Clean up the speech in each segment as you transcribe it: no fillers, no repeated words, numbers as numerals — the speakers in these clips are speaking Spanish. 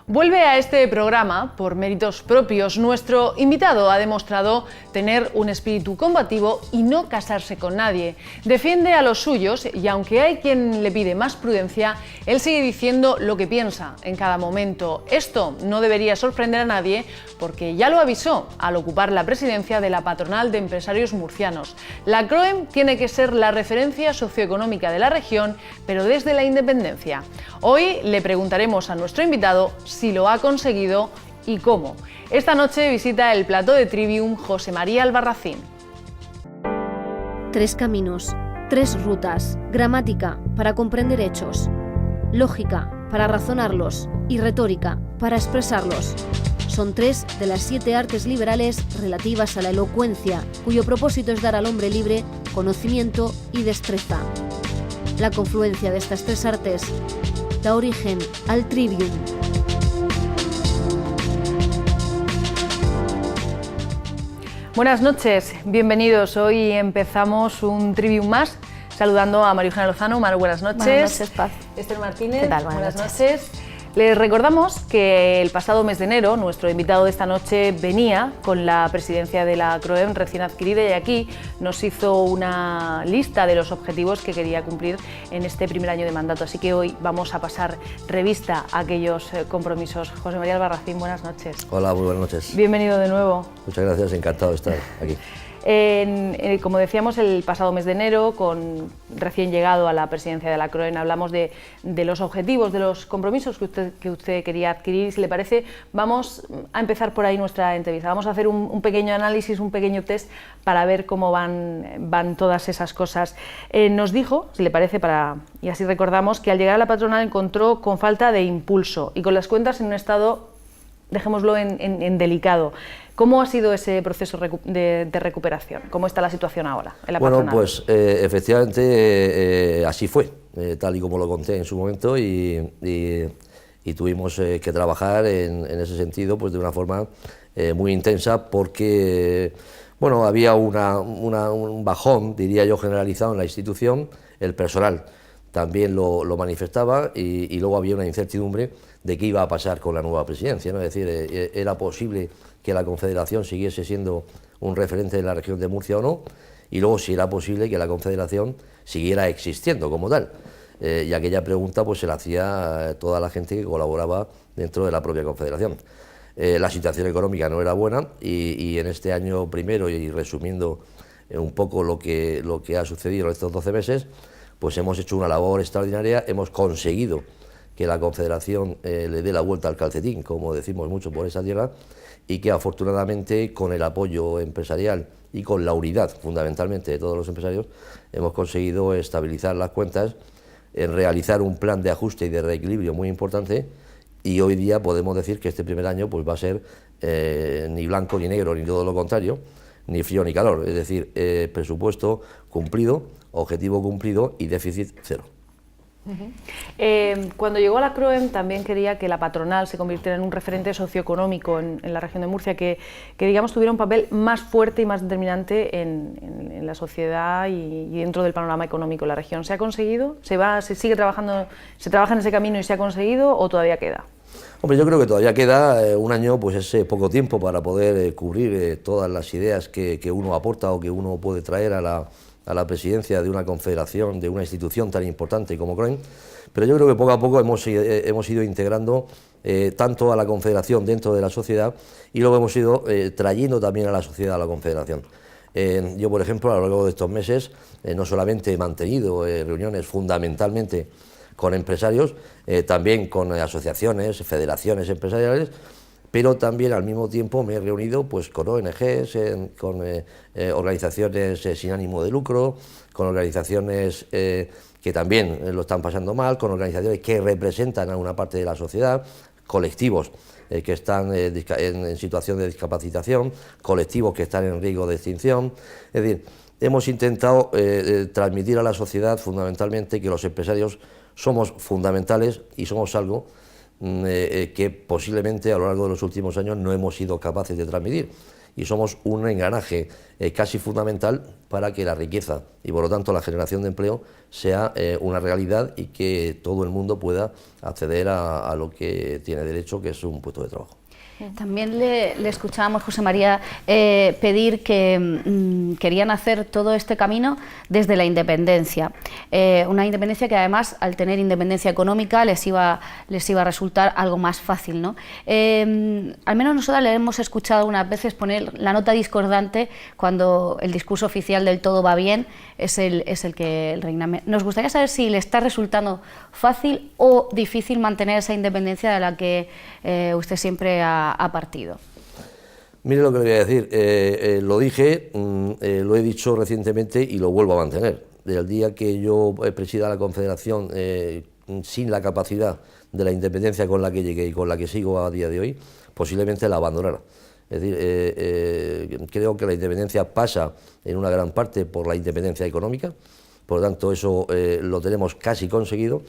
Vuelve a este programa por méritos propios. Nuestro invitado ha demostrado tener un espíritu combativo y no casarse con nadie. Defiende a los suyos y aunque hay quien le pide más prudencia, él sigue diciendo lo que piensa en cada momento. Esto no debería sorprender a nadie porque ya lo avisó al ocupar la presidencia de la Patronal de Empresarios Murcianos. La CROEM tiene que ser la referencia socioeconómica de la región, pero desde la independencia. Hoy le preguntaremos a nuestro invitado si lo ha conseguido y cómo. Esta noche visita el plató de Trivium José María Albarracín. 3 caminos, 3 rutas, gramática para comprender hechos, lógica para razonarlos y retórica para expresarlos. Son 3 de las 7 artes liberales relativas a la elocuencia, cuyo propósito es dar al hombre libre conocimiento y destreza. La confluencia de estas 3 artes da origen al Trivium. Buenas noches, bienvenidos. Hoy empezamos un Trivium más, saludando a María Eugenia Lozano. Maru, buenas noches. Buenas noches, Paz. Esther Martínez, ¿Qué tal? buenas noches. Les recordamos que el pasado mes de enero nuestro invitado de esta noche venía con la presidencia de la CROEM recién adquirida y aquí nos hizo una lista de los objetivos que quería cumplir en este primer año de mandato. Así que hoy vamos a pasar revista a aquellos compromisos. José María Albarracín, buenas noches. Hola, muy buenas noches. Bienvenido de nuevo. Muchas gracias, encantado de estar aquí. Como decíamos, el pasado mes de enero, recién llegado a la presidencia de la CROEM, hablamos de los objetivos, de los compromisos que usted quería adquirir. Si le parece, vamos a empezar por ahí nuestra entrevista. Vamos a hacer un pequeño análisis, un pequeño test para ver cómo van todas esas cosas. Nos dijo, si le parece, y así recordamos, que al llegar a la patronal encontró con falta de impulso y con las cuentas en un estado, dejémoslo en delicado. ¿Cómo ha sido ese proceso de recuperación? ¿Cómo está la situación ahora en la patronal? Bueno, pues efectivamente así fue, tal y como lo conté en su momento y tuvimos que trabajar en ese sentido pues de una forma muy intensa porque bueno, había un bajón, diría yo, generalizado en la institución, el personal también lo manifestaba y luego había una incertidumbre de qué iba a pasar con la nueva presidencia, ¿no? Es decir, era posible que la Confederación siguiese siendo un referente de la región de Murcia o no, y luego si era posible que la Confederación siguiera existiendo como tal. Y aquella pregunta pues se la hacía a toda la gente que colaboraba dentro de la propia Confederación. La situación económica no era buena y en este año primero, y resumiendo un poco lo que ha sucedido en estos 12 meses, pues hemos hecho una labor extraordinaria, hemos conseguido que la Confederación le dé la vuelta al calcetín, como decimos mucho por esa tierra, y que afortunadamente con el apoyo empresarial y con la unidad fundamentalmente de todos los empresarios hemos conseguido estabilizar las cuentas, realizar un plan de ajuste y de reequilibrio muy importante y hoy día podemos decir que este primer año pues va a ser ni blanco ni negro ni todo lo contrario, ni frío ni calor, es decir, presupuesto cumplido, objetivo cumplido y déficit cero. Cuando llegó a la CROEM también quería que la patronal se convirtiera en un referente socioeconómico en la región de Murcia, que digamos tuviera un papel más fuerte y más determinante en la sociedad y dentro del panorama económico de la región. ¿Se ha conseguido? ¿Se sigue trabajando, se trabaja en ese camino y se ha conseguido o todavía queda? Hombre, yo creo que todavía queda un año, pues es poco tiempo para poder cubrir todas las ideas que uno aporta o que uno puede traer a la presidencia de una confederación, de una institución tan importante como CROEM, pero yo creo que poco a poco hemos ido integrando tanto a la confederación dentro de la sociedad y luego hemos ido trayendo también a la sociedad a la confederación. Yo, por ejemplo, a lo largo de estos meses no solamente he mantenido reuniones fundamentalmente con empresarios, también con asociaciones, federaciones empresariales, pero también al mismo tiempo me he reunido pues, con ONGs, con organizaciones sin ánimo de lucro, con organizaciones que también lo están pasando mal, con organizaciones que representan a una parte de la sociedad, colectivos que están en situación de discapacitación, colectivos que están en riesgo de extinción. Es decir, hemos intentado transmitir a la sociedad fundamentalmente que los empresarios somos fundamentales y somos algo que posiblemente a lo largo de los últimos años no hemos sido capaces de transmitir y somos un engranaje casi fundamental para que la riqueza y por lo tanto la generación de empleo sea una realidad y que todo el mundo pueda acceder a lo que tiene derecho, que es un puesto de trabajo. También le escuchábamos, José María, pedir que querían hacer todo este camino desde la independencia. Una independencia que además, al tener independencia económica, les iba a resultar algo más fácil, ¿no? Al menos nosotros le hemos escuchado algunas veces poner la nota discordante cuando el discurso oficial del todo va bien es el que reina. Nos gustaría saber si le está resultando fácil o difícil mantener esa independencia de la que usted siempre ha partido. Mire lo que le voy a decir, lo dije, lo he dicho recientemente y lo vuelvo a mantener. Del día que yo presida la Confederación sin la capacidad de la independencia con la que llegué y con la que sigo a día de hoy, posiblemente la abandonara. Es decir, creo que la independencia pasa en una gran parte por la independencia económica, por lo tanto eso lo tenemos casi conseguido,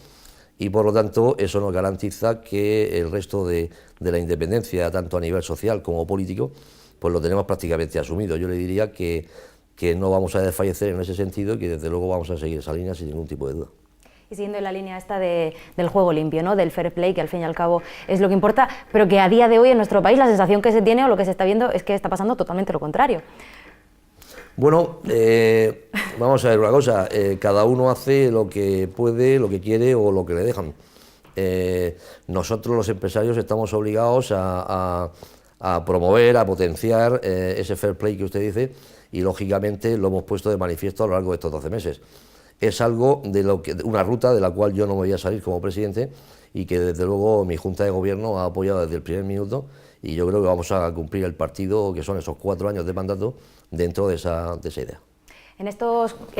y por lo tanto eso nos garantiza que el resto de la independencia, tanto a nivel social como político, pues lo tenemos prácticamente asumido. Yo le diría que no vamos a desfallecer en ese sentido y que desde luego vamos a seguir esa línea sin ningún tipo de duda. Y siguiendo en la línea esta del juego limpio, ¿no? Del fair play, que al fin y al cabo es lo que importa, pero que a día de hoy en nuestro país la sensación que se tiene o lo que se está viendo es que está pasando totalmente lo contrario. Bueno, vamos a ver una cosa, cada uno hace lo que puede, lo que quiere o lo que le dejan. Nosotros los empresarios estamos obligados a promover, a potenciar ese fair play que usted dice y lógicamente lo hemos puesto de manifiesto a lo largo de estos 12 meses. Es algo una ruta de la cual yo no me voy a salir como presidente y que desde luego mi Junta de Gobierno ha apoyado desde el primer minuto y yo creo que vamos a cumplir el partido, que son esos 4 años de mandato, dentro de esa idea. En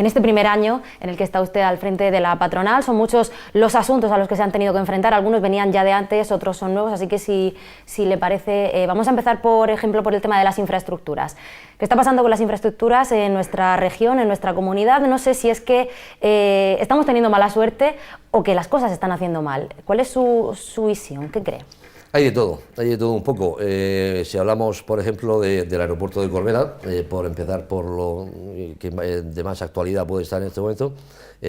este primer año en el que está usted al frente de la patronal, son muchos los asuntos a los que se han tenido que enfrentar, algunos venían ya de antes, otros son nuevos, así que si le parece, vamos a empezar por ejemplo por el tema de las infraestructuras. ¿Qué está pasando con las infraestructuras en nuestra región, en nuestra comunidad? No sé si es que estamos teniendo mala suerte o que las cosas se están haciendo mal. ¿Cuál es su visión? ¿Qué cree? Hay de todo un poco. Si hablamos, por ejemplo, del aeropuerto de Corbera, por empezar por lo que de más actualidad puede estar en este momento,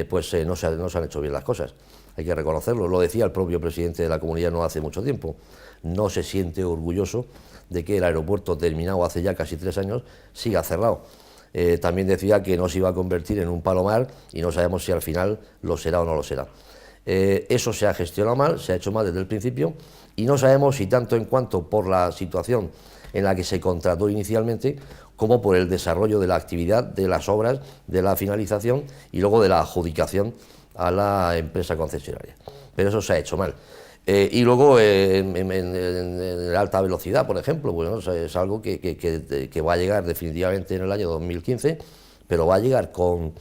pues no se han hecho bien las cosas. Hay que reconocerlo. Lo decía el propio presidente de la comunidad no hace mucho tiempo. No se siente orgulloso de que el aeropuerto, terminado hace ya casi 3 años, siga cerrado. También decía que no se iba a convertir en un palomar y no sabemos si al final lo será o no lo será. Eso se ha gestionado mal, se ha hecho mal desde el principio y no sabemos si tanto en cuanto por la situación en la que se contrató inicialmente como por el desarrollo de la actividad, de las obras, de la finalización y luego de la adjudicación a la empresa concesionaria. Pero eso se ha hecho mal. Y luego en alta velocidad, por ejemplo, bueno, es algo que va a llegar definitivamente en el año 2015, pero va a llegar con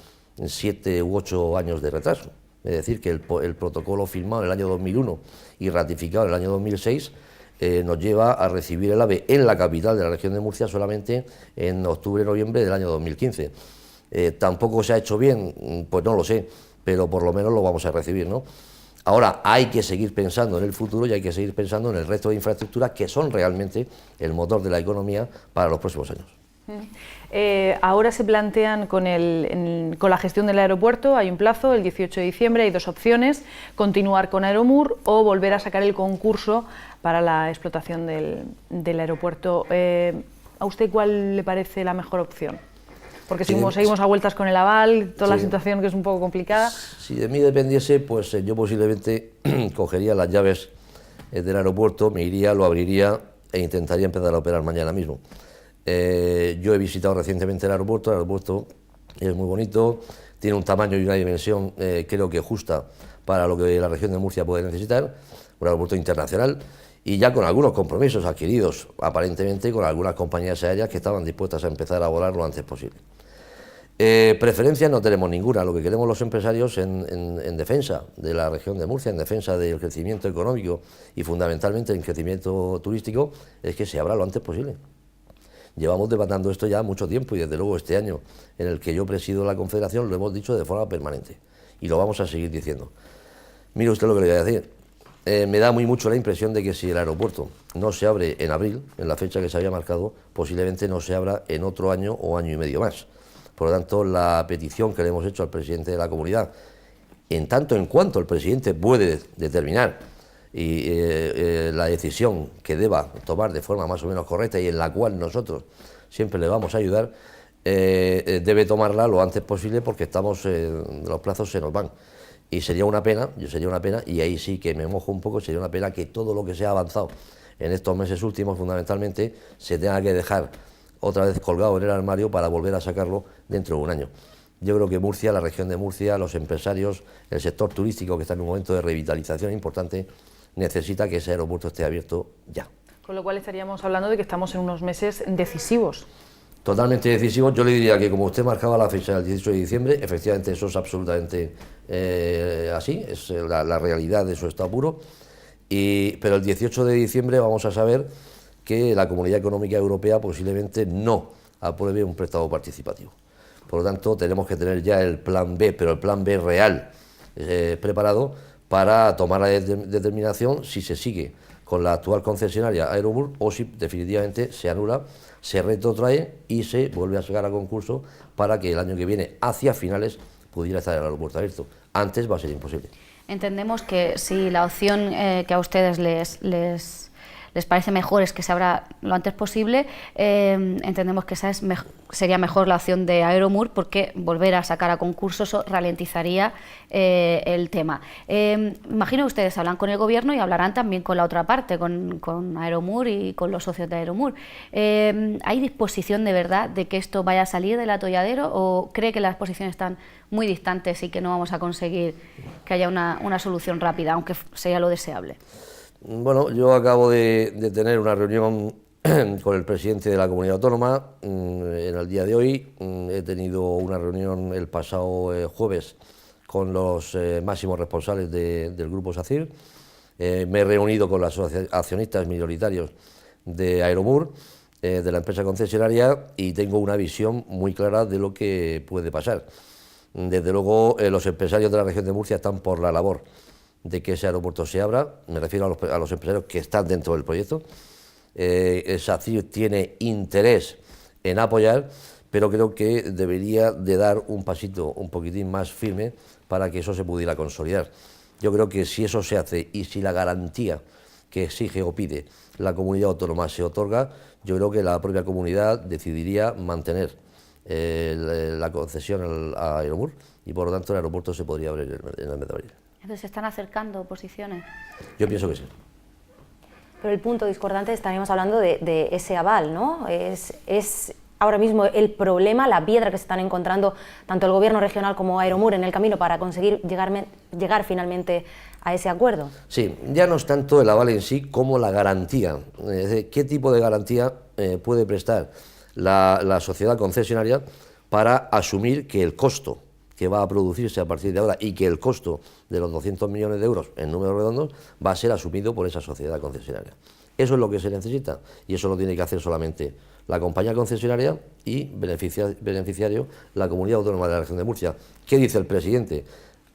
7 u 8 años de retraso. Es decir, que el protocolo firmado en el año 2001 y ratificado en el año 2006 nos lleva a recibir el AVE en la capital de la región de Murcia solamente en octubre-noviembre del año 2015. Tampoco se ha hecho bien, pues no lo sé, pero por lo menos lo vamos a recibir, ¿no? Ahora hay que seguir pensando en el futuro y hay que seguir pensando en el resto de infraestructuras que son realmente el motor de la economía para los próximos años. Ahora se plantean con la gestión del aeropuerto, hay un plazo, el 18 de diciembre, hay 2 opciones, continuar con Aeromur o volver a sacar el concurso para la explotación del aeropuerto. ¿A usted cuál le parece la mejor opción? Porque seguimos a vueltas con el aval, toda la situación que es un poco complicada. Si de mí dependiese, pues yo posiblemente cogería las llaves del aeropuerto, me iría, lo abriría e intentaría empezar a operar mañana mismo. Yo he visitado recientemente el aeropuerto es muy bonito, tiene un tamaño y una dimensión creo que justa para lo que la región de Murcia puede necesitar, un aeropuerto internacional y ya con algunos compromisos adquiridos aparentemente con algunas compañías aéreas que estaban dispuestas a empezar a volar lo antes posible. Preferencias no tenemos ninguna, lo que queremos los empresarios en defensa de la región de Murcia, en defensa del crecimiento económico y fundamentalmente el crecimiento turístico, es que se abra lo antes posible. Llevamos debatiendo esto ya mucho tiempo y desde luego este año en el que yo presido la Confederación lo hemos dicho de forma permanente y lo vamos a seguir diciendo. Mire usted lo que le voy a decir, me da mucho la impresión de que si el aeropuerto no se abre en abril, en la fecha que se había marcado, posiblemente no se abra en otro año o año y medio más. Por lo tanto, la petición que le hemos hecho al presidente de la comunidad, en tanto en cuanto el presidente puede determinar y la decisión que deba tomar de forma más o menos correcta y en la cual nosotros siempre le vamos a ayudar, debe tomarla lo antes posible porque los plazos se nos van. Y sería una pena, y ahí sí que me mojo un poco, sería una pena que todo lo que se ha avanzado en estos meses últimos, fundamentalmente, se tenga que dejar otra vez colgado en el armario para volver a sacarlo dentro de un año. Yo creo que Murcia, la región de Murcia, los empresarios, el sector turístico, que está en un momento de revitalización importante, necesita que ese aeropuerto esté abierto ya. Con lo cual estaríamos hablando de que estamos en unos meses decisivos. Totalmente decisivos. Yo le diría que, como usted marcaba la fecha del 18 de diciembre, efectivamente eso es absolutamente así, es la realidad de su estado puro, pero el 18 de diciembre vamos a saber que la Comunidad Económica Europea posiblemente no apruebe un préstamo participativo. Por lo tanto, tenemos que tener ya el plan B, pero el plan B real, preparado para tomar la determinación si se sigue con la actual concesionaria Aeromur o si definitivamente se anula, se retrotrae y se vuelve a sacar a concurso para que el año que viene, hacia finales, pudiera estar el aeropuerto abierto. Antes va a ser imposible. Entendemos que si la opción que a ustedes les parece mejor es que se abra lo antes posible, entendemos que esa sería mejor la opción de Aeromur, porque volver a sacar a concurso eso ralentizaría el tema. Imagino que ustedes hablan con el gobierno y hablarán también con la otra parte, con Aeromur y con los socios de Aeromur. ¿Hay disposición de verdad de que esto vaya a salir del atolladero o cree que las posiciones están muy distantes y que no vamos a conseguir que haya una solución rápida, aunque sería lo deseable? Bueno, yo acabo de tener una reunión con el presidente de la comunidad autónoma en el día de hoy. He tenido una reunión el pasado jueves con los máximos responsables del Grupo SACIR. Me he reunido con los accionistas minoritarios de Aeromur, de la empresa concesionaria, y tengo una visión muy clara de lo que puede pasar. Desde luego, los empresarios de la región de Murcia están por la labor de que ese aeropuerto se abra. Me refiero a los empresarios que están dentro del proyecto. SACIR tiene interés en apoyar, pero creo que debería de dar un pasito un poquitín más firme para que eso se pudiera consolidar. Yo creo que si eso se hace y si la garantía que exige o pide la comunidad autónoma se otorga, yo creo que la propia comunidad decidiría mantener la concesión a Aeromur y por lo tanto el aeropuerto se podría abrir en el mes de abril. Entonces, ¿se están acercando posiciones? Yo pienso que sí. Pero el punto discordante, estaríamos hablando de ese aval, ¿no? Es ahora mismo el problema, la piedra que se están encontrando tanto el gobierno regional como Aeromur en el camino para conseguir llegar finalmente a ese acuerdo. Sí, ya no es tanto el aval en sí como la garantía. Es decir, ¿qué tipo de garantía puede prestar la sociedad concesionaria para asumir que el costo que va a producirse a partir de ahora y que el costo de los 200 millones de euros en números redondos va a ser asumido por esa sociedad concesionaria? Eso es lo que se necesita y eso lo tiene que hacer solamente la compañía concesionaria y beneficiario la comunidad autónoma de la región de Murcia. ¿Qué dice el presidente?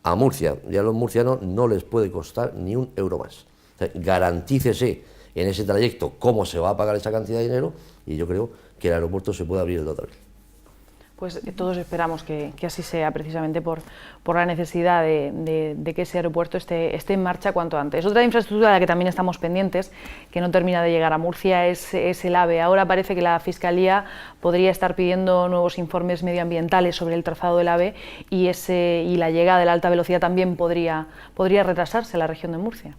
A Murcia y a los murcianos no les puede costar ni un euro más. O sea, garantícese en ese trayecto cómo se va a pagar esa cantidad de dinero y yo creo que el aeropuerto se puede abrir el 2 de abril. Pues todos esperamos que así sea, precisamente por la necesidad de que ese aeropuerto esté en marcha cuanto antes. Otra infraestructura de la que también estamos pendientes, que no termina de llegar a Murcia, es el AVE. Ahora parece que la Fiscalía podría estar pidiendo nuevos informes medioambientales sobre el trazado del AVE y la llegada de la alta velocidad también podría retrasarse en la región de Murcia.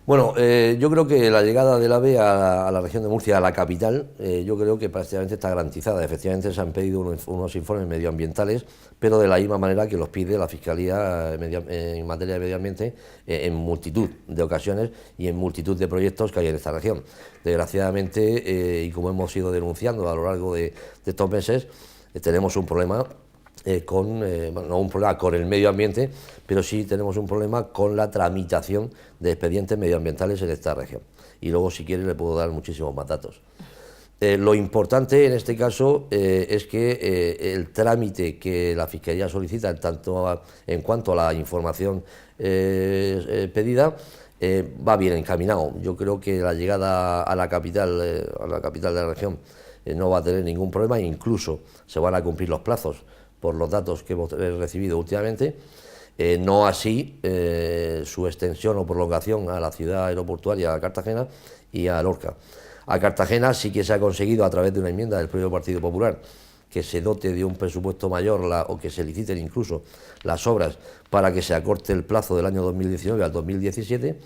Bueno, yo creo que la llegada del AVE a la región de Murcia, a la capital, yo creo que prácticamente está garantizada. Efectivamente se han pedido unos informes medioambientales, pero de la misma manera que los pide la Fiscalía en materia de medio ambiente en multitud de ocasiones y en multitud de proyectos que hay en esta región. Desgraciadamente, y como hemos ido denunciando a lo largo de estos meses, tenemos un problema no un problema con el medio ambiente, pero sí tenemos un problema con la tramitación de expedientes medioambientales en esta región. Y luego, si quiere, le puedo dar muchísimos más datos. Lo importante en este caso es que el trámite que la Fiscalía solicita en cuanto a la información pedida va bien encaminado. Yo creo que la llegada a la capital de la región no va a tener ningún problema, e incluso se van a cumplir los plazos por los datos que hemos recibido últimamente. No así su extensión o prolongación a la ciudad aeroportuaria de Cartagena y a Lorca. A Cartagena sí que se ha conseguido, a través de una enmienda del propio Partido Popular, que se dote de un presupuesto mayor o que se liciten incluso las obras para que se acorte el plazo del año 2019 al 2017,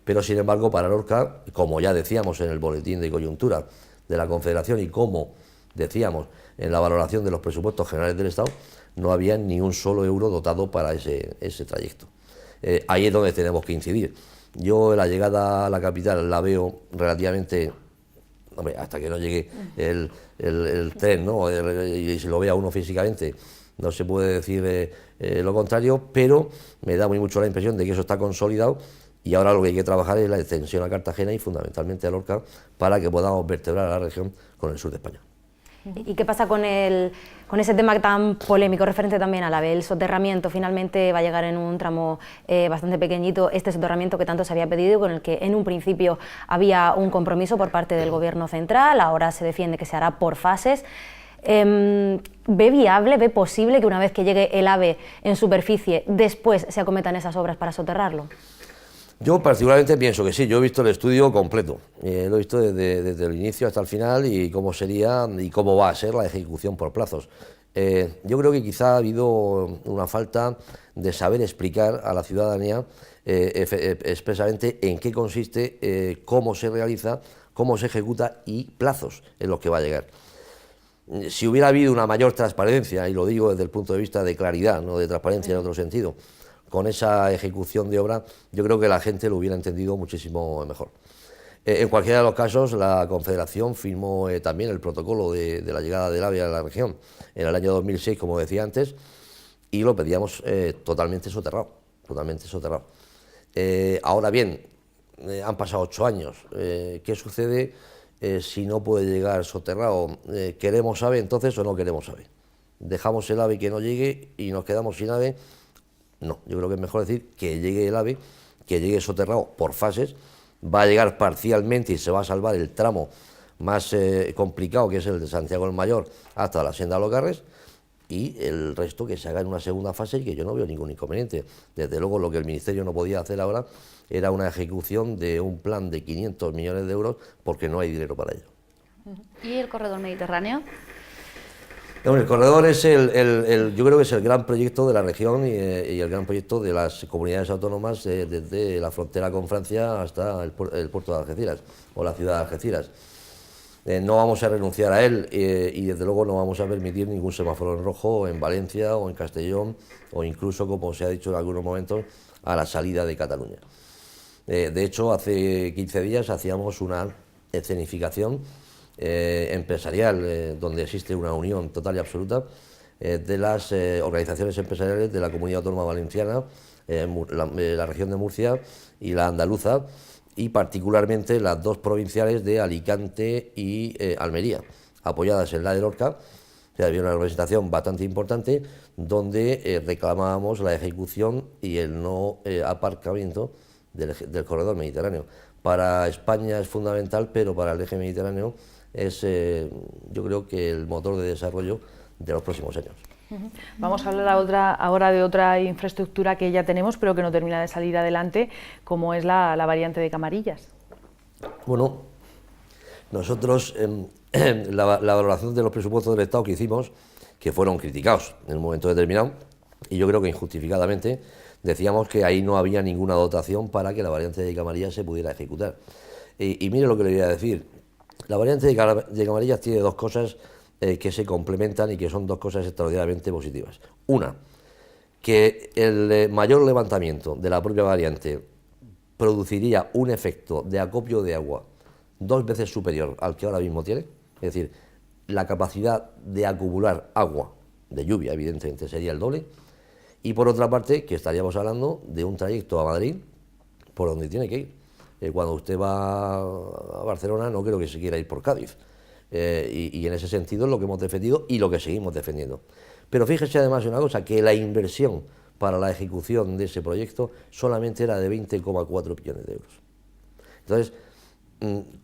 pero sin embargo para Lorca, como ya decíamos en el boletín de coyuntura de la Confederación y como decíamos en la valoración de los presupuestos generales del Estado, no había ni un solo euro dotado para ese trayecto. Ahí es donde tenemos que incidir. Yo la llegada a la capital la veo relativamente, hombre, hasta que no llegue el tren, ¿no? Y se lo vea uno físicamente, no se puede decir lo contrario, pero me da mucho la impresión de que eso está consolidado y ahora lo que hay que trabajar es la extensión a Cartagena y fundamentalmente a Lorca para que podamos vertebrar a la región con el sur de España. ¿Y qué pasa con ese tema tan polémico referente también al AVE? El soterramiento finalmente va a llegar en un tramo bastante pequeñito, este soterramiento que tanto se había pedido, con el que en un principio había un compromiso por parte del Gobierno central, ahora se defiende que se hará por fases. ¿Ve viable, ve posible que una vez que llegue el AVE en superficie, después se acometan esas obras para soterrarlo? Yo particularmente pienso que sí. Yo he visto el estudio completo, lo he visto desde el inicio hasta el final y cómo sería y cómo va a ser la ejecución por plazos. Yo creo que quizá ha habido una falta de saber explicar a la ciudadanía expresamente en qué consiste, cómo se realiza, cómo se ejecuta y plazos en los que va a llegar. Si hubiera habido una mayor transparencia, y lo digo desde el punto de vista de claridad, no de transparencia en otro sentido, con esa ejecución de obra, yo creo que la gente lo hubiera entendido muchísimo mejor. En cualquiera de los casos, la Confederación firmó también el protocolo de la llegada del AVE a la región en el año 2006, como decía antes, y lo pedíamos totalmente soterrado, totalmente soterrado. Ahora bien, han pasado 8 años. ¿Qué sucede si no puede llegar soterrado? ¿Queremos AVE entonces o no queremos AVE? ¿Dejamos el AVE que no llegue y nos quedamos sin AVE? No, yo creo que es mejor decir que llegue el AVE, que llegue soterrado por fases, va a llegar parcialmente y se va a salvar el tramo más complicado, que es el de Santiago el Mayor hasta la Senda de los Garres, y el resto que se haga en una segunda fase y que yo no veo ningún inconveniente. Desde luego lo que el Ministerio no podía hacer ahora era una ejecución de un plan de 500 millones de euros porque no hay dinero para ello. ¿Y el corredor mediterráneo? El corredor es yo creo que es el gran proyecto de la región y el gran proyecto de las comunidades autónomas desde la frontera con Francia hasta el puerto de Algeciras o la ciudad de Algeciras. No vamos a renunciar a él y desde luego no vamos a permitir ningún semáforo en rojo en Valencia o en Castellón o incluso, como se ha dicho en algunos momentos, a la salida de Cataluña. De hecho, hace 15 días hacíamos una escenificación empresarial, donde existe una unión total y absoluta de las organizaciones empresariales de la Comunidad Autónoma Valenciana, la región de Murcia y la andaluza, y particularmente las dos provinciales de Alicante y Almería, apoyadas en la de Lorca. Había una representación bastante importante donde reclamábamos la ejecución y el no aparcamiento del corredor mediterráneo. Para España es fundamental, pero para el eje mediterráneo es, yo creo que el motor de desarrollo de los próximos años. Vamos a hablar ahora de otra infraestructura que ya tenemos, pero que no termina de salir adelante, como es la variante de Camarillas. Bueno, nosotros, la valoración de los presupuestos del Estado que hicimos, que fueron criticados en un momento determinado, y yo creo que injustificadamente, decíamos que ahí no había ninguna dotación para que la variante de Camarillas se pudiera ejecutar. Y mire lo que le voy a decir. La variante de Camarillas tiene dos cosas que se complementan y que son dos cosas extraordinariamente positivas. Una, que el mayor levantamiento de la propia variante produciría un efecto de acopio de agua 2 veces superior al que ahora mismo tiene, es decir, la capacidad de acumular agua, de lluvia evidentemente sería el doble, y por otra parte que estaríamos hablando de un trayecto a Madrid por donde tiene que ir. Cuando usted va a Barcelona no creo que se quiera ir por Cádiz. Y en ese sentido es lo que hemos defendido y lo que seguimos defendiendo. Pero fíjese además una cosa, que la inversión para la ejecución de ese proyecto solamente era de 20,4 millones de euros. Entonces,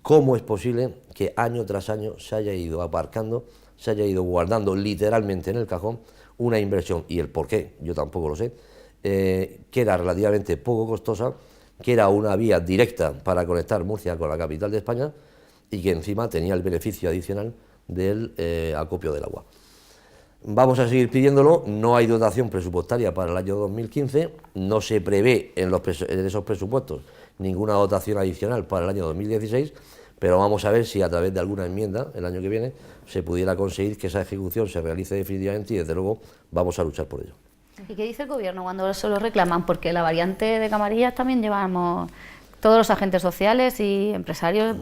¿cómo es posible que año tras año se haya ido aparcando, se haya ido guardando literalmente en el cajón una inversión? Y el por qué, yo tampoco lo sé, que era relativamente poco costosa, que era una vía directa para conectar Murcia con la capital de España y que encima tenía el beneficio adicional del acopio del agua. Vamos a seguir pidiéndolo, no hay dotación presupuestaria para el año 2015, no se prevé en esos presupuestos ninguna dotación adicional para el año 2016, pero vamos a ver si a través de alguna enmienda el año que viene se pudiera conseguir que esa ejecución se realice definitivamente y desde luego vamos a luchar por ello. ¿Y qué dice el Gobierno cuando se lo reclaman? Porque la variante de Camarillas también llevamos, todos los agentes sociales y empresarios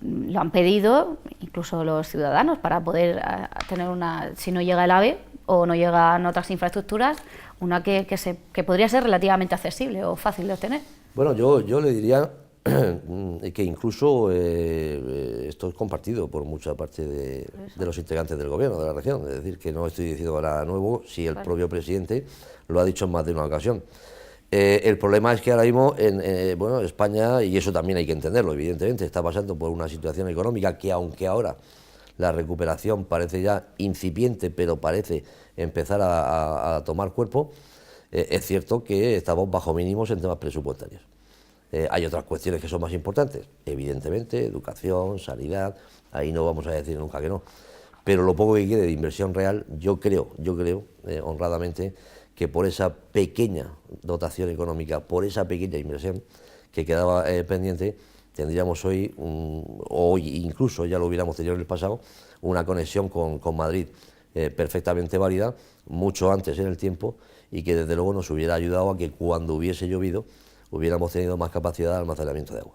lo han pedido, incluso los ciudadanos, para poder tener una, si no llega el AVE o no llegan otras infraestructuras, una que podría ser relativamente accesible o fácil de obtener. Bueno, yo le diría que incluso esto es compartido por mucha parte de los integrantes del Gobierno de la región, es decir, que no estoy diciendo nada nuevo si el propio presidente lo ha dicho en más de una ocasión. El problema es que ahora mismo bueno, España, y eso también hay que entenderlo, evidentemente, está pasando por una situación económica que, aunque ahora la recuperación parece ya incipiente, pero parece empezar a tomar cuerpo, es cierto que estamos bajo mínimos en temas presupuestarios. Hay otras cuestiones que son más importantes, evidentemente, educación, sanidad, ahí no vamos a decir nunca que no, pero lo poco que quede de inversión real, yo creo, honradamente, que por esa pequeña dotación económica, por esa pequeña inversión que quedaba pendiente, tendríamos hoy, incluso ya lo hubiéramos tenido en el pasado, una conexión con Madrid perfectamente válida, mucho antes en el tiempo, y que desde luego nos hubiera ayudado a que cuando hubiese llovido hubiéramos tenido más capacidad de almacenamiento de agua.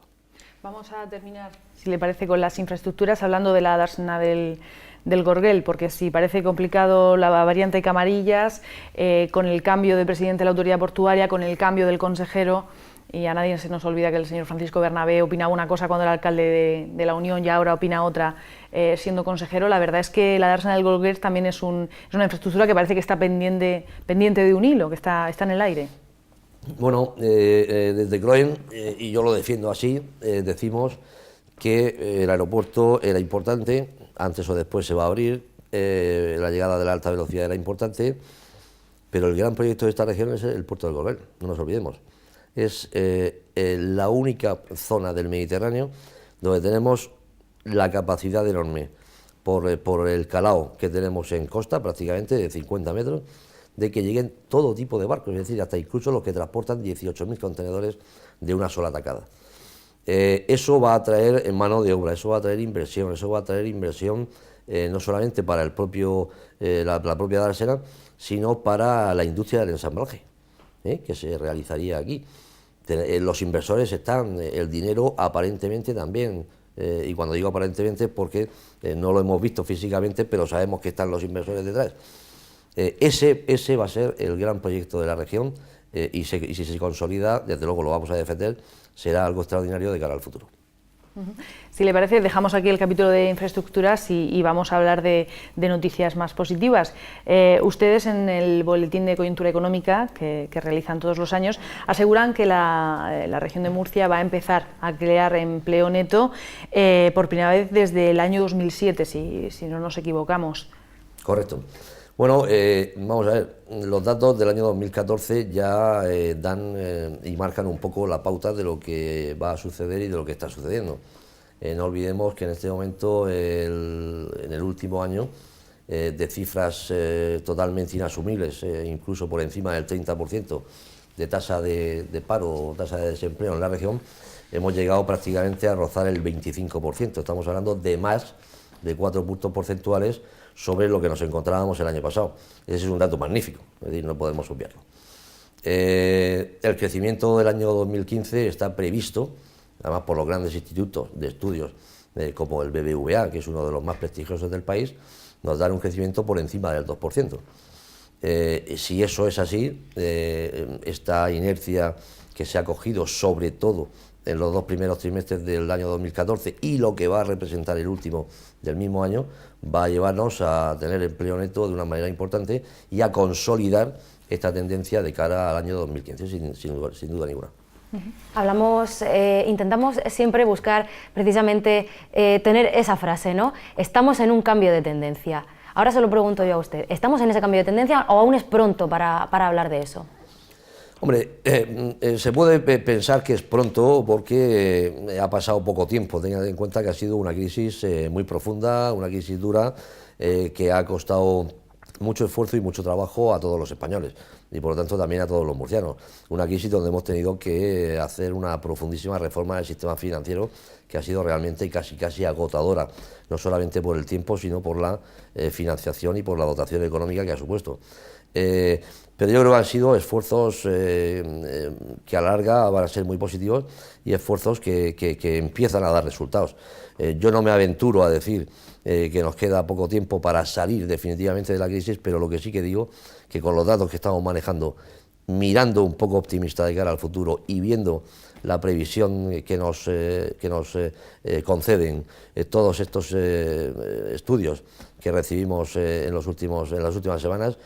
Vamos a terminar, si le parece, con las infraestructuras, hablando de la dársena del Gorguel, porque si parece complicado la variante de Camarillas, con el cambio de presidente de la autoridad portuaria, con el cambio del consejero, y a nadie se nos olvida que el señor Francisco Bernabé opinaba una cosa cuando era alcalde de la Unión y ahora opina otra siendo consejero, la verdad es que la dársena del Gorguel también es una infraestructura que parece que está pendiente de un hilo, que está en el aire. Bueno, desde CROEN, y yo lo defiendo así, decimos que el aeropuerto era importante, antes o después se va a abrir, la llegada de la alta velocidad era importante, pero el gran proyecto de esta región es el puerto del Gorguel, no nos olvidemos. Es la única zona del Mediterráneo donde tenemos la capacidad enorme, por el calao que tenemos en costa, prácticamente de 50 metros, de que lleguen todo tipo de barcos, es decir, hasta incluso los que transportan 18.000 contenedores de una sola tacada. Eso va a traer en mano de obra, eso va a traer inversión, no solamente para la propia dársena, sino para la industria del ensamblaje, que se realizaría aquí. Los inversores están, el dinero aparentemente también, y cuando digo aparentemente es porque no lo hemos visto físicamente, pero sabemos que están los inversores detrás. Ese va a ser el gran proyecto de la región y si se consolida, desde luego lo vamos a defender, será algo extraordinario de cara al futuro. Si le parece, dejamos aquí el capítulo de infraestructuras y vamos a hablar de noticias más positivas. Ustedes en el Boletín de Coyuntura Económica, que realizan todos los años, aseguran que la región de Murcia va a empezar a crear empleo neto por primera vez desde el año 2007, si no nos equivocamos. Correcto. Bueno, vamos a ver, los datos del año 2014 ya dan y marcan un poco la pauta de lo que va a suceder y de lo que está sucediendo. No olvidemos que en este momento, en el último año, de cifras totalmente inasumibles, incluso por encima del 30% de tasa de paro o tasa de desempleo en la región, hemos llegado prácticamente a rozar el 25%. Estamos hablando de más de 4 puntos porcentuales sobre lo que nos encontrábamos el año pasado. Ese es un dato magnífico, es decir, no podemos obviarlo. El crecimiento del año 2015 está previsto, además por los grandes institutos de estudios como el BBVA, que es uno de los más prestigiosos del país, nos dan un crecimiento por encima del 2%. Si eso es así, esta inercia que se ha cogido sobre todo en los 2 primeros trimestres del año 2014 y lo que va a representar el último del mismo año, va a llevarnos a tener empleo neto de una manera importante y a consolidar esta tendencia de cara al año 2015, sin duda ninguna. Intentamos siempre buscar precisamente tener esa frase, ¿no? Estamos en un cambio de tendencia. Ahora se lo pregunto yo a usted, ¿estamos en ese cambio de tendencia o aún es pronto para hablar de eso? Hombre, se puede pensar que es pronto porque ha pasado poco tiempo. Tengan en cuenta que ha sido una crisis muy profunda, una crisis dura, que ha costado mucho esfuerzo y mucho trabajo a todos los españoles y por lo tanto también a todos los murcianos. Una crisis donde hemos tenido que hacer una profundísima reforma del sistema financiero que ha sido realmente casi agotadora, no solamente por el tiempo sino por la financiación y por la dotación económica que ha supuesto. Pero yo creo que han sido esfuerzos que a la larga van a ser muy positivos y esfuerzos que empiezan a dar resultados. Yo no me aventuro a decir que nos queda poco tiempo para salir definitivamente de la crisis, pero lo que sí que digo, que con los datos que estamos manejando, mirando un poco optimista de cara al futuro y viendo la previsión que nos conceden todos estos estudios que recibimos en las últimas semanas,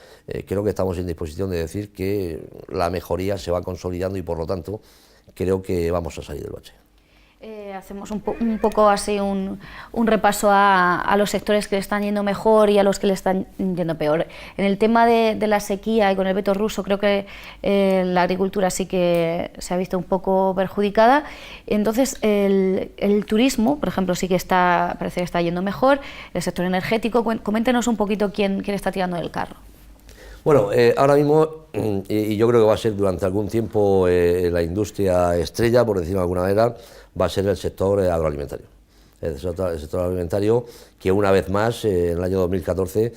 creo que estamos en disposición de decir que la mejoría se va consolidando y por lo tanto creo que vamos a salir del bache. Hacemos un poco así un repaso a los sectores que le están yendo mejor y a los que le están yendo peor. En el tema de la sequía y con el veto ruso creo que la agricultura sí que se ha visto un poco perjudicada. Entonces el turismo, por ejemplo, sí que parece que está yendo mejor. El sector energético, coméntenos un poquito quién está tirando del carro. Bueno, ahora mismo, y yo creo que va a ser durante algún tiempo la industria estrella, por decirlo de alguna manera, va a ser el sector agroalimentario. El sector agroalimentario que una vez más en el año 2014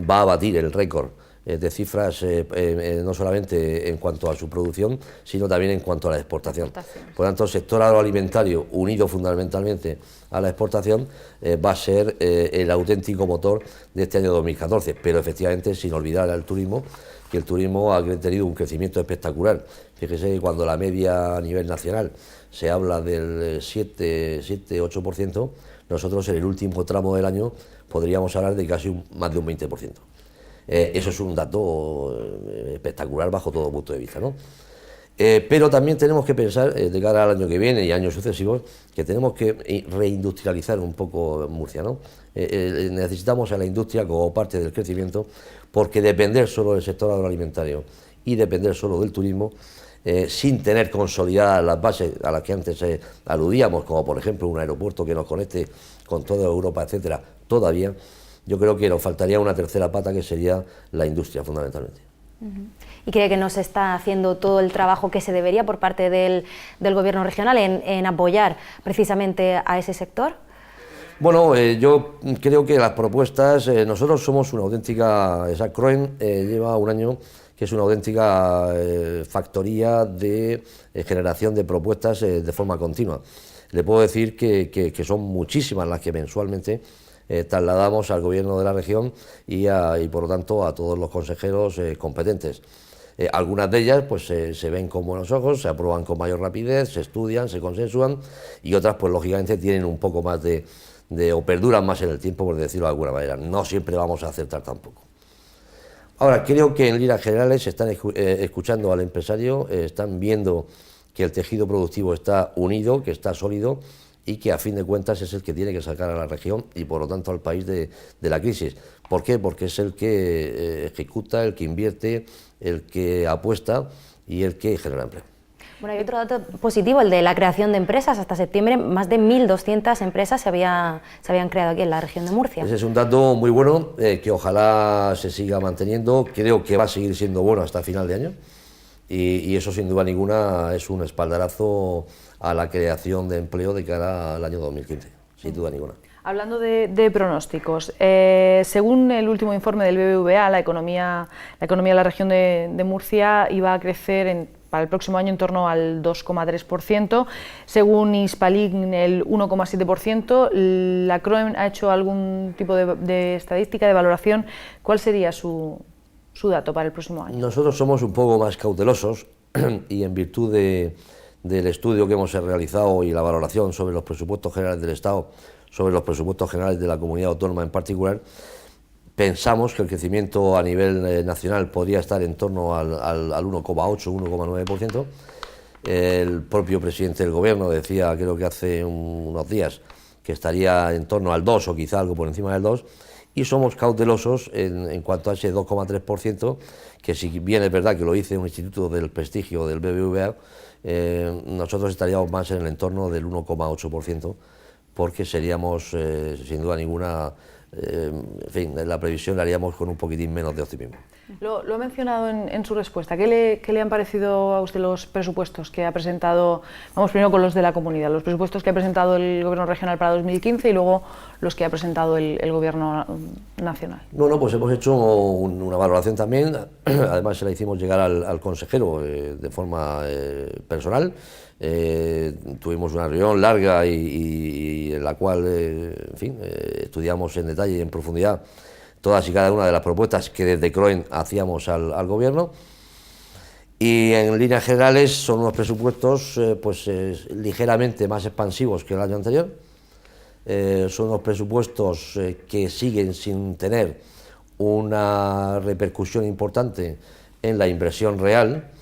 va a batir el récord de cifras no solamente en cuanto a su producción, sino también en cuanto a la exportación. Por lo tanto, el sector agroalimentario, unido fundamentalmente a la exportación, va a ser el auténtico motor de este año 2014, pero efectivamente sin olvidar al turismo, que el turismo ha tenido un crecimiento espectacular. Fíjese que cuando la media a nivel nacional se habla del 7-8%, nosotros en el último tramo del año podríamos hablar de casi más de un 20%. Eso es un dato espectacular bajo todo punto de vista, ¿no? Pero también tenemos que pensar, de cara al año que viene y años sucesivos, que tenemos que reindustrializar un poco Murcia, ¿no? Necesitamos a la industria como parte del crecimiento, porque depender solo del sector agroalimentario y depender solo del turismo, sin tener consolidadas las bases a las que antes aludíamos, como por ejemplo un aeropuerto que nos conecte con toda Europa, etcétera, todavía, yo creo que nos faltaría una tercera pata que sería la industria fundamentalmente. ¿Y cree que no se está haciendo todo el trabajo que se debería por parte del Gobierno regional en apoyar precisamente a ese sector? Bueno, yo creo que las propuestas, nosotros somos una auténtica, Croen lleva un año que es una auténtica factoría de generación de propuestas de forma continua. Le puedo decir que son muchísimas las que mensualmente trasladamos al Gobierno de la región y por lo tanto a todos los consejeros competentes. Algunas de ellas pues se ven con buenos ojos, se aprueban con mayor rapidez, se estudian, se consensúan y otras pues lógicamente tienen un poco más o perduran más en el tiempo, por decirlo de alguna manera. No siempre vamos a acertar tampoco. Ahora, creo que en líneas generales están escuchando al empresario, están viendo que el tejido productivo está unido, que está sólido y que a fin de cuentas es el que tiene que sacar a la región y por lo tanto al país de la crisis. ¿Por qué? Porque es el que ejecuta, el que invierte, el que apuesta y el que genera empleo. Bueno, hay otro dato positivo, el de la creación de empresas. Hasta septiembre más de 1.200 empresas se habían creado aquí en la región de Murcia. Ese es un dato muy bueno, que ojalá se siga manteniendo. Creo que va a seguir siendo bueno hasta final de año y eso sin duda ninguna es un espaldarazo a la creación de empleo de cara al año 2015, sin duda ninguna. Hablando de pronósticos, según el último informe del BBVA, la economía de la región de Murcia iba a crecer para el próximo año en torno al 2,3%, según Hispalink el 1,7%. La Croen ha hecho algún tipo de estadística, de valoración. ¿Cuál sería su dato para el próximo año? Nosotros somos un poco más cautelosos y en virtud del estudio que hemos realizado y la valoración sobre los presupuestos generales del Estado, sobre los presupuestos generales de la comunidad autónoma en particular, Pensamos que el crecimiento a nivel nacional podría estar en torno al 1,8, 1,9%. El propio presidente del Gobierno decía, creo que hace unos días, que estaría en torno al 2 o quizá algo por encima del 2, y somos cautelosos en cuanto a ese 2,3%, que si bien es verdad que lo dice un instituto del prestigio del BBVA, nosotros estaríamos más en el entorno del 1,8%, porque seríamos, sin duda ninguna, en fin, la previsión la haríamos con un poquitín menos de optimismo. Lo ha mencionado en su respuesta. ¿Qué le han parecido a usted los presupuestos que ha presentado? Vamos primero con los de la comunidad, los presupuestos que ha presentado el Gobierno regional para 2015 y luego los que ha presentado el Gobierno nacional. Bueno, pues hemos hecho una valoración también, además se la hicimos llegar al consejero de forma personal. Tuvimos una reunión larga y en la cual, en fin, estudiamos en detalle y en profundidad todas y cada una de las propuestas que desde CROEN hacíamos al Gobierno, y en líneas generales son unos presupuestos ligeramente más expansivos que el año anterior. Son unos presupuestos que siguen sin tener una repercusión importante en la inversión real,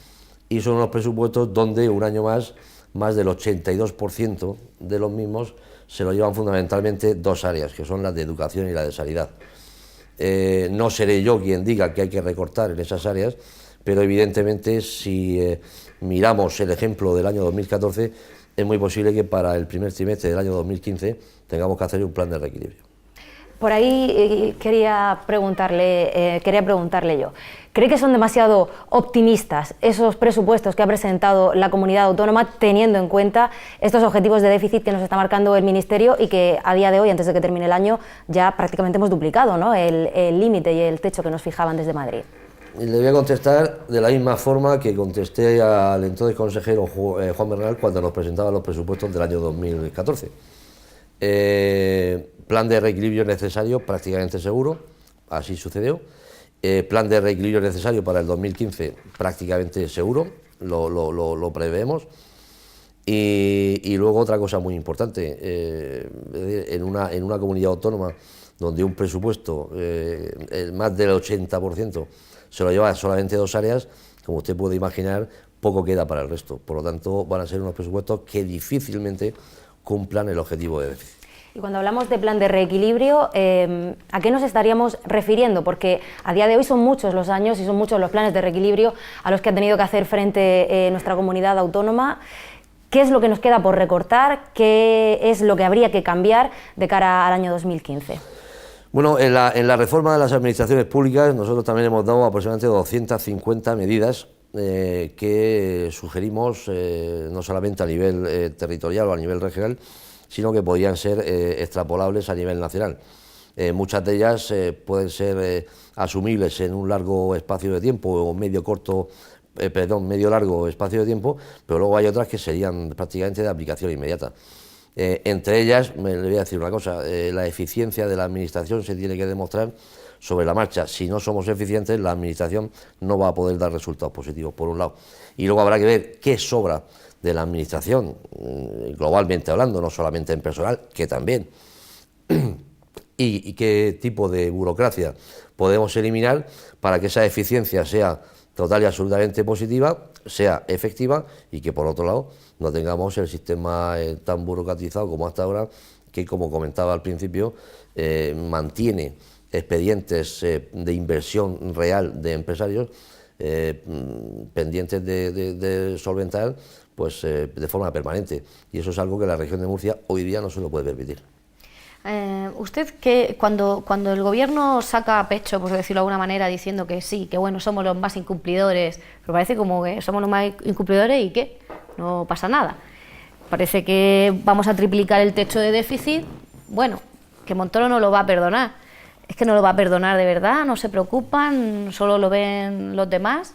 y son unos presupuestos donde un año más del 82% de los mismos se lo llevan fundamentalmente dos áreas, que son las de educación y la de sanidad. No seré yo quien diga que hay que recortar en esas áreas, pero evidentemente si miramos el ejemplo del año 2014, es muy posible que para el primer trimestre del año 2015 tengamos que hacer un plan de reequilibrio. Por ahí quería preguntarle yo, ¿cree que son demasiado optimistas esos presupuestos que ha presentado la comunidad autónoma, teniendo en cuenta estos objetivos de déficit que nos está marcando el Ministerio y que a día de hoy, antes de que termine el año, ya prácticamente hemos duplicado, ¿no?, el límite y el techo que nos fijaban desde Madrid? Y le voy a contestar de la misma forma que contesté al entonces consejero Juan Bernal cuando nos presentaba los presupuestos del año 2014. Plan de reequilibrio necesario, prácticamente seguro, así sucedió. Plan de reequilibrio necesario para el 2015, prácticamente seguro, lo preveemos. Y luego otra cosa muy importante, en una comunidad autónoma donde un presupuesto, más del 80%, se lo lleva solamente dos áreas, como usted puede imaginar, poco queda para el resto. Por lo tanto, van a ser unos presupuestos que difícilmente cumplan el objetivo de déficit. Y cuando hablamos de plan de reequilibrio, ¿a qué nos estaríamos refiriendo? Porque a día de hoy son muchos los años y son muchos los planes de reequilibrio a los que ha tenido que hacer frente nuestra comunidad autónoma. ¿Qué es lo que nos queda por recortar? ¿Qué es lo que habría que cambiar de cara al año 2015? Bueno, en la reforma de las administraciones públicas nosotros también hemos dado aproximadamente 250 medidas que sugerimos no solamente a nivel territorial o a nivel regional, sino que podían ser extrapolables a nivel nacional. Muchas de ellas pueden ser asumibles en un largo espacio de tiempo o medio largo espacio de tiempo, pero luego hay otras que serían prácticamente de aplicación inmediata. Entre ellas, le voy a decir una cosa, la eficiencia de la administración se tiene que demostrar sobre la marcha. Si no somos eficientes, la administración no va a poder dar resultados positivos, por un lado. Y luego habrá que ver qué sobra de la administración, globalmente hablando, no solamente en personal, que también, y qué tipo de burocracia podemos eliminar para que esa eficiencia sea total y absolutamente positiva, sea efectiva y que, por otro lado, no tengamos el sistema tan burocratizado como hasta ahora, que, como comentaba al principio, mantiene expedientes de inversión real de empresarios pendientes de solventar pues de forma permanente, y eso es algo que la región de Murcia hoy día no se lo puede permitir. Usted, que cuando el gobierno saca pecho, por decirlo de alguna manera, diciendo que sí, que bueno, somos los más incumplidores, pero parece como que somos los más incumplidores y ¿qué? No pasa nada. Parece que vamos a triplicar el techo de déficit, bueno, que Montoro no lo va a perdonar. Es que no lo va a perdonar de verdad, no se preocupan, solo lo ven los demás.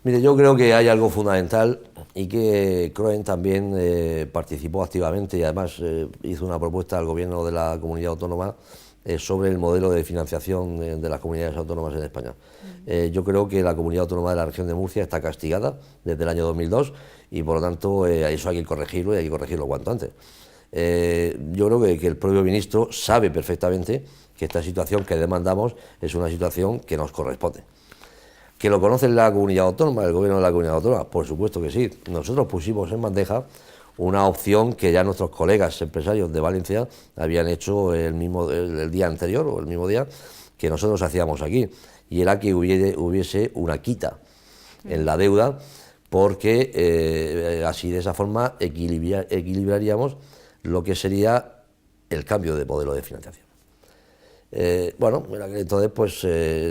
Mire, yo creo que hay algo fundamental y que CROEN también participó activamente y además hizo una propuesta al gobierno de la comunidad autónoma sobre el modelo de financiación de las comunidades autónomas en España. Yo creo que la comunidad autónoma de la región de Murcia está castigada desde el año 2002 y por lo tanto eso hay que corregirlo y hay que corregirlo cuanto antes. Yo creo que el propio ministro sabe perfectamente que esta situación que demandamos es una situación que nos corresponde. ¿Que lo conoce la comunidad autónoma, el gobierno de la comunidad autónoma? Por supuesto que sí. Nosotros pusimos en bandeja una opción que ya nuestros colegas empresarios de Valencia habían hecho el día anterior o el mismo día que nosotros hacíamos aquí, y era que hubiese una quita en la deuda, porque así de esa forma equilibraríamos lo que sería el cambio de modelo de financiación. Bueno, en aquel entonces pues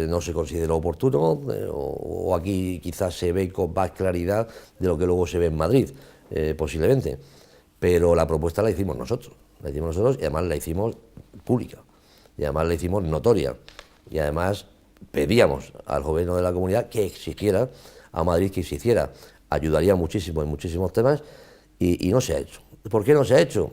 no se consideró oportuno, o aquí quizás se ve con más claridad de lo que luego se ve en Madrid, posiblemente, pero la propuesta la hicimos nosotros, y además la hicimos pública, y además la hicimos notoria, y además pedíamos al gobierno de la comunidad que exigiera a Madrid que se hiciera. Ayudaría muchísimo en muchísimos temas, y no se ha hecho. ¿Por qué no se ha hecho?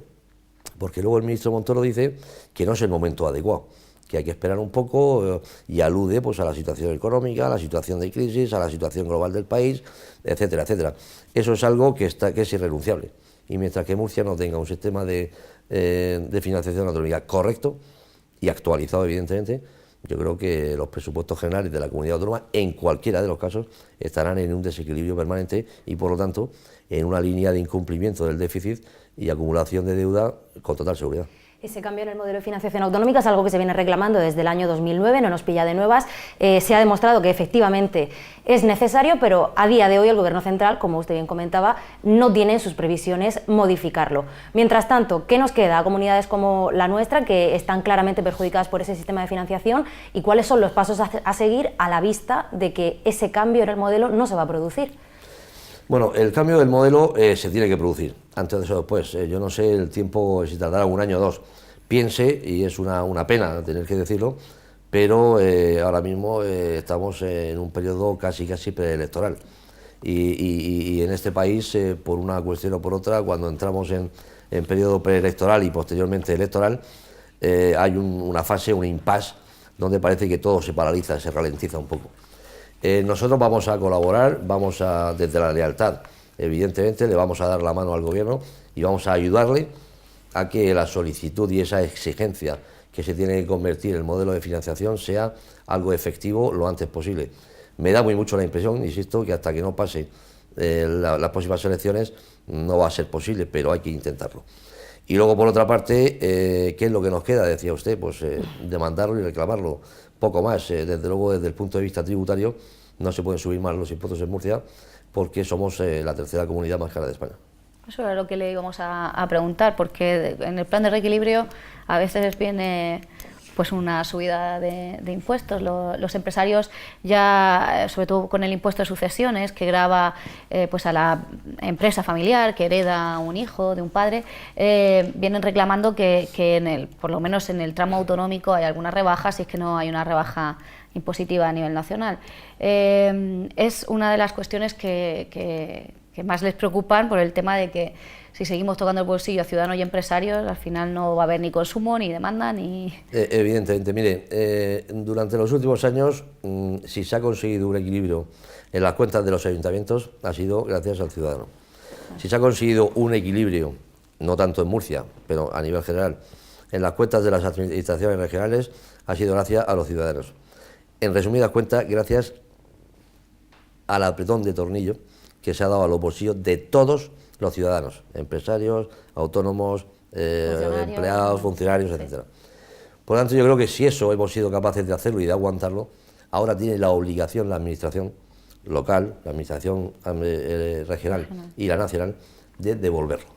Porque luego el ministro Montoro dice que no es el momento adecuado, que hay que esperar un poco, y alude pues a la situación económica, a la situación de crisis, a la situación global del país, etcétera, etcétera. Eso es algo que es irrenunciable, y mientras que Murcia no tenga un sistema de financiación autonómica correcto y actualizado, evidentemente, yo creo que los presupuestos generales de la comunidad autónoma, en cualquiera de los casos, estarán en un desequilibrio permanente y, por lo tanto, en una línea de incumplimiento del déficit y acumulación de deuda con total seguridad. Ese cambio en el modelo de financiación autonómica es algo que se viene reclamando desde el año 2009, no nos pilla de nuevas. Se ha demostrado que efectivamente es necesario, pero a día de hoy el Gobierno central, como usted bien comentaba, no tiene en sus previsiones modificarlo. Mientras tanto, ¿qué nos queda a comunidades como la nuestra, que están claramente perjudicadas por ese sistema de financiación, y cuáles son los pasos a seguir a la vista de que ese cambio en el modelo no se va a producir? Bueno, el cambio del modelo se tiene que producir, antes de eso después. Yo no sé el tiempo, si tardará un año o dos. Piense, y es una pena tener que decirlo, pero ahora mismo estamos en un periodo casi preelectoral. Y en este país, por una cuestión o por otra, cuando entramos en periodo preelectoral y posteriormente electoral, hay una fase, un impasse, donde parece que todo se paraliza, se ralentiza un poco. Nosotros vamos a colaborar, desde la lealtad, evidentemente, le vamos a dar la mano al gobierno y vamos a ayudarle a que la solicitud y esa exigencia que se tiene que convertir el modelo de financiación sea algo efectivo lo antes posible. Me da mucho la impresión, insisto, que hasta que no pase las próximas elecciones no va a ser posible, pero hay que intentarlo. Y luego, por otra parte, ¿qué es lo que nos queda? Decía usted, pues demandarlo y reclamarlo. Poco más. Desde luego, desde el punto de vista tributario, no se pueden subir más los impuestos en Murcia, porque somos la tercera comunidad más cara de España. Eso era lo que le íbamos a preguntar, porque en el plan de reequilibrio a veces viene pues una subida de impuestos. Los empresarios ya, sobre todo con el impuesto de sucesiones, que grava pues a la empresa familiar que hereda un hijo de un padre, vienen reclamando que por lo menos en el tramo autonómico hay algunas rebajas, si es que no hay una rebaja impositiva a nivel nacional. Es una de las cuestiones que más les preocupan, por el tema de que si seguimos tocando el bolsillo a ciudadanos y empresarios, al final no va a haber ni consumo, ni demanda, ni... Evidentemente, mire, durante los últimos años, si se ha conseguido un equilibrio en las cuentas de los ayuntamientos, ha sido gracias al ciudadano. Si se ha conseguido un equilibrio, no tanto en Murcia, pero a nivel general, en las cuentas de las administraciones regionales, ha sido gracias a los ciudadanos. En resumidas cuentas, gracias al apretón de tornillo que se ha dado a los bolsillos de todos los ciudadanos, empresarios, autónomos, empleados, funcionarios, etcétera. Por lo tanto, yo creo que si eso hemos sido capaces de hacerlo y de aguantarlo, ahora tiene la obligación la administración local, la administración regional y la nacional de devolverlo.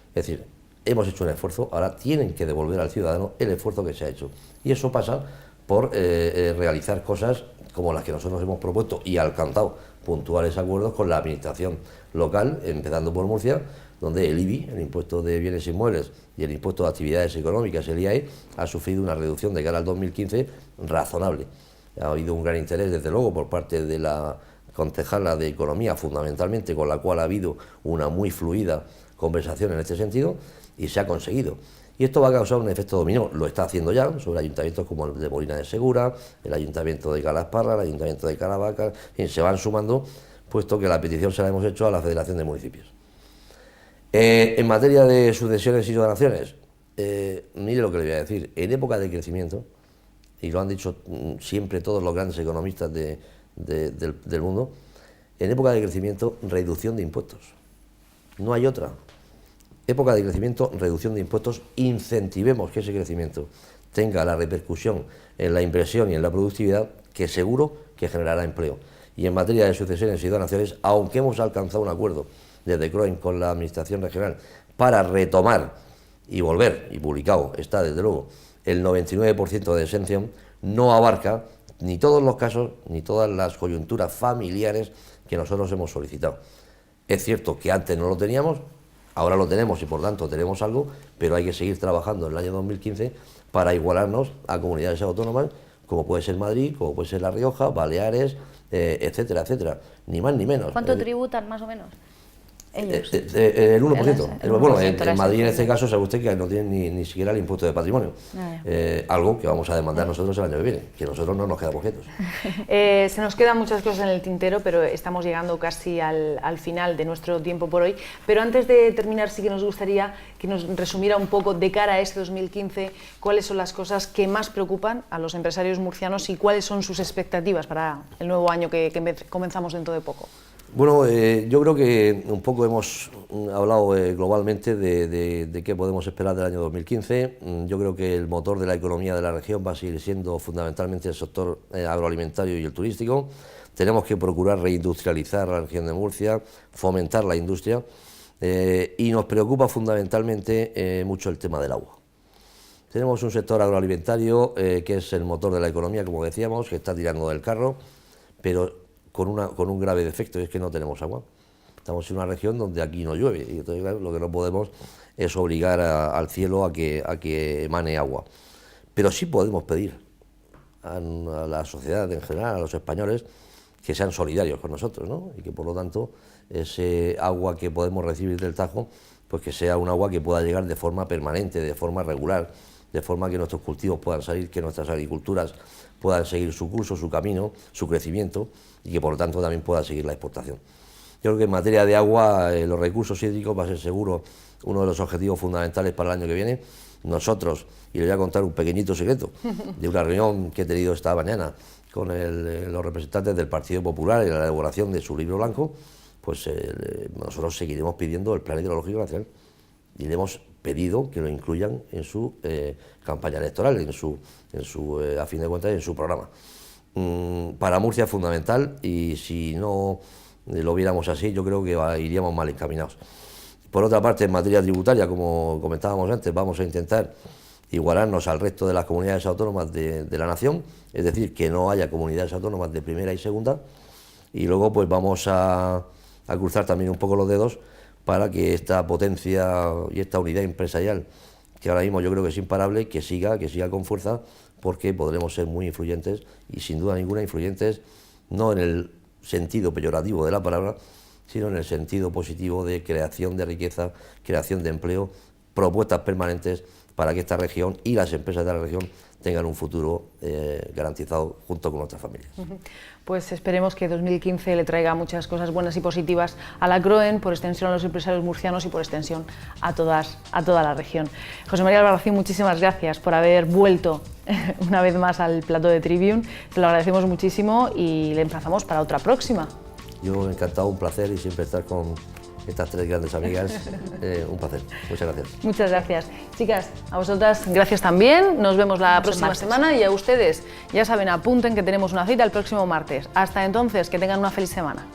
Es decir, hemos hecho un esfuerzo, ahora tienen que devolver al ciudadano el esfuerzo que se ha hecho. Y eso pasa por realizar cosas como las que nosotros hemos propuesto y alcanzado puntuales acuerdos con la administración local, empezando por Murcia, donde el IBI, el impuesto de bienes inmuebles, y el impuesto de actividades económicas, el IAE, ha sufrido una reducción de cara al 2015 razonable. Ha habido un gran interés, desde luego, por parte de la concejala de Economía, fundamentalmente, con la cual ha habido una muy fluida conversación en este sentido, y se ha conseguido. Y esto va a causar un efecto dominó, lo está haciendo ya, sobre ayuntamientos como el de Molina de Segura, el ayuntamiento de Calasparra, el ayuntamiento de Caravaca, en fin, se van sumando, puesto que la petición se la hemos hecho a la Federación de Municipios. En materia de sucesiones y donaciones, mire lo que le voy a decir, en época de crecimiento, y lo han dicho siempre todos los grandes economistas del mundo, en época de crecimiento, reducción de impuestos. No hay otra. Época de crecimiento, reducción de impuestos, incentivemos que ese crecimiento tenga la repercusión en la inversión y en la productividad que seguro que generará empleo. Y en materia de sucesiones y donaciones, aunque hemos alcanzado un acuerdo desde CROEN con la Administración Regional para retomar y volver, y publicado está desde luego, el 99% de exención, no abarca ni todos los casos ni todas las coyunturas familiares que nosotros hemos solicitado. Es cierto que antes no lo teníamos, ahora lo tenemos y por tanto tenemos algo, pero hay que seguir trabajando en el año 2015 para igualarnos a comunidades autónomas como puede ser Madrid, como puede ser La Rioja, Baleares, etcétera, etcétera, ni más ni menos. ¿Cuánto tributan más o menos ellos? El 1%. Bueno, en era Madrid en ese. este caso sabe usted que no tienen ni siquiera el impuesto de patrimonio. Algo que vamos a demandar nosotros el año que viene, que nosotros no nos quedamos quietos. Se nos quedan muchas cosas en el tintero, pero estamos llegando casi al final de nuestro tiempo por hoy. Pero antes de terminar, sí que nos gustaría que nos resumiera un poco de cara a este 2015 cuáles son las cosas que más preocupan a los empresarios murcianos y cuáles son sus expectativas para el nuevo año que comenzamos dentro de poco. Bueno, yo creo que un poco hemos hablado globalmente de qué podemos esperar del año 2015. Yo creo que el motor de la economía de la región va a seguir siendo fundamentalmente el sector agroalimentario y el turístico. Tenemos que procurar reindustrializar la región de Murcia, fomentar la industria y nos preocupa fundamentalmente mucho el tema del agua. Tenemos un sector agroalimentario que es el motor de la economía, como decíamos, que está tirando del carro, pero con un grave defecto, y es que no tenemos agua. Estamos en una región donde aquí no llueve, y entonces claro, lo que no podemos es obligar al cielo a que emane agua. Pero sí podemos pedir a la sociedad en general, a los españoles, que sean solidarios con nosotros, ¿no? Y que por lo tanto ese agua que podemos recibir del Tajo, pues que sea un agua que pueda llegar de forma permanente, de forma regular, de forma que nuestros cultivos puedan salir, que nuestras agriculturas puedan seguir su curso, su camino, su crecimiento, y que por lo tanto también pueda seguir la exportación. Yo creo que en materia de agua, los recursos hídricos va a ser seguro uno de los objetivos fundamentales para el año que viene. Nosotros, y le voy a contar un pequeñito secreto, de una reunión que he tenido esta mañana con los representantes del Partido Popular en la elaboración de su libro blanco, pues nosotros seguiremos pidiendo el Plan Hidrológico Nacional y le hemos pedido que lo incluyan en su campaña electoral, a fin de cuentas, en su programa. Para Murcia es fundamental y si no lo viéramos así, yo creo que iríamos mal encaminados. Por otra parte, en materia tributaria, como comentábamos antes, vamos a intentar igualarnos al resto de las comunidades autónomas de la nación, es decir, que no haya comunidades autónomas de primera y segunda, y luego pues vamos a cruzar también un poco los dedos para que esta potencia y esta unidad empresarial, que ahora mismo yo creo que es imparable, que siga con fuerza, porque podremos ser muy influyentes y sin duda ninguna influyentes, no en el sentido peyorativo de la palabra, sino en el sentido positivo de creación de riqueza, creación de empleo, propuestas permanentes para que esta región y las empresas de la región tengan un futuro garantizado junto con nuestras familias. Pues esperemos que 2015 le traiga muchas cosas buenas y positivas a la CROEN, por extensión a los empresarios murcianos y por extensión a toda la región. José María Albarracín, muchísimas gracias por haber vuelto una vez más al plató de Tribune. Te lo agradecemos muchísimo y le emplazamos para otra próxima. Yo encantado, un placer y siempre estar con estas tres grandes amigas, un placer. Muchas gracias. Muchas gracias. Chicas, a vosotras gracias también. Nos vemos la próxima semana y a ustedes, ya saben, apunten que tenemos una cita el próximo martes. Hasta entonces, que tengan una feliz semana.